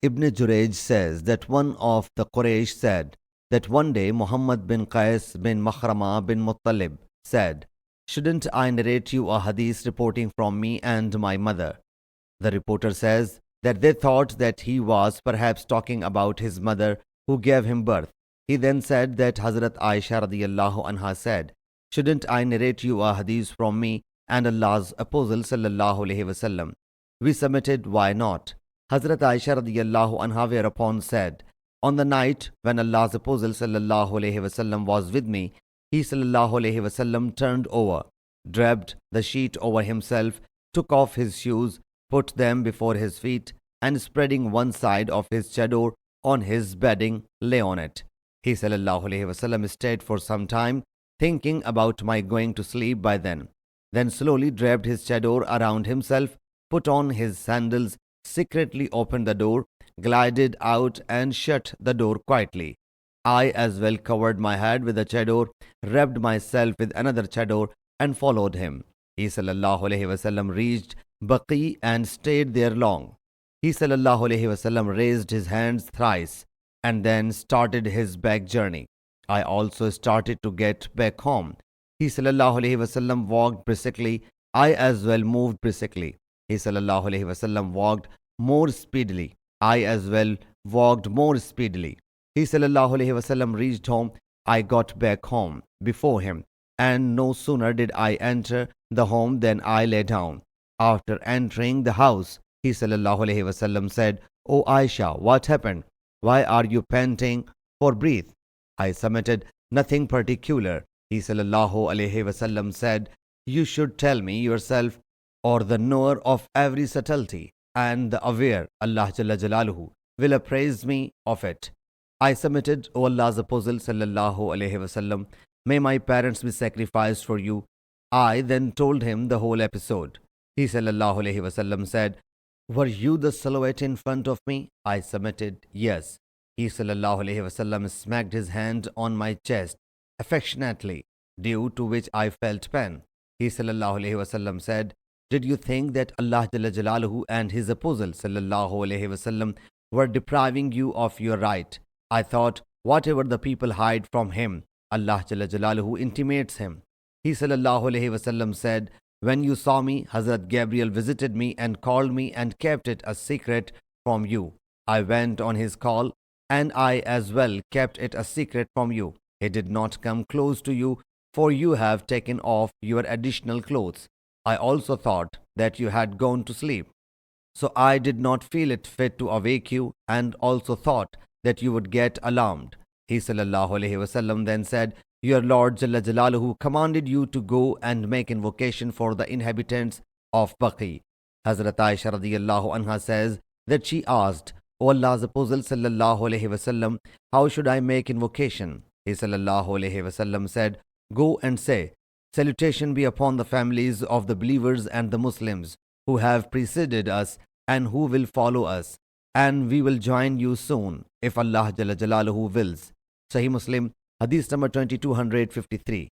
Ibn Jurayj says that one of the Quraysh said that one day Muhammad bin Qais bin Makhrama bin Muttalib said, "Shouldn't I narrate you a hadith reporting from me and my mother?" The reporter says that they thought that he was perhaps talking about his mother who gave him birth. He then said that Hazrat Aisha radiyallahu anha said, "Shouldn't I narrate you a hadith from me and Allah's Apostle sallallahu alaihi wasallam?" We submitted, "Why not?" Hazrat Aisha radiyallahu anha whereupon said, "On the night when Allah's Apostle sallallahu alaihi wasallam was with me, he sallallahu alaihi wasallam turned over, draped the sheet over himself, took off his shoes, put them before his feet, and spreading one side of his chador on his bedding, lay on it. He sallallahu alaihi wasallam stayed for some time, thinking about my going to sleep by then slowly draped his chador around himself, put on his sandals, secretly opened the door, glided out and shut the door quietly. I as well covered my head with a chador, wrapped myself with another chador, and followed him. He sallallahu alaihi wasallam reached Baqi and stayed there long. He sallallahu alaihi wasallam raised his hands thrice and then started his back journey. I also started to get back home. He sallallahu alaihi wasallam walked briskly. I as well moved briskly. He sallallahu alaihi wasallam walked more speedily. I as well walked more speedily. He sallallahu alaihi wasallam reached home. I got back home before him, and no sooner did I enter the home than I lay down. After entering the house, he sallallahu alaihi wasallam said, "O Aisha, what happened? Why are you panting for breath?" I submitted, "Nothing particular." He sallallahu alaihi wasallam said, "You should tell me yourself, or the knower of every subtlety and the aware, Allah Jalla Jalaluhu, will appraise me of it." I submitted, "O Allah's Apostle sallallahu alaihi wasallam, may my parents be sacrificed for you." I then told him the whole episode. He sallallahu alaihi wasallam said, "Were you the silhouette in front of me?" I submitted, "Yes." He sallallahu alaihi wasallam smacked his hand on my chest affectionately, due to which I felt pain. He sallallahu alaihi wasallam said, "Did you think that Allah Jalla Jalaluhu and His Apostle sallallahu alaihi wasallam were depriving you of your right? I thought, whatever the people hide from Him, Allah Jalla Jalaluhu intimates Him." He sallallahu alaihi wasallam said, "When you saw me, Hazrat Gabriel visited me and called me and kept it a secret from you. I went on his call, and I as well kept it a secret from you. He did not come close to you, for you have taken off your additional clothes. I also thought that you had gone to sleep, so I did not feel it fit to awake you, and also thought that you would get alarmed." He sallallahu alaihi wasallam then said, "Your Lord Jalla Jalaluhu commanded you to go and make invocation for the inhabitants of Baqi." Hazrat Aisha radiyallahu anha says that she asked, "O Allah's Apostle sallallahu alaihi wasallam, how should I make invocation?" He sallallahu alaihi wasallam said, "Go and say, salutation be upon the families of the believers and the Muslims who have preceded us and who will follow us, and we will join you soon, if Allah Jalla Jalaluhu wills." Sahih Muslim Hadith number 2253.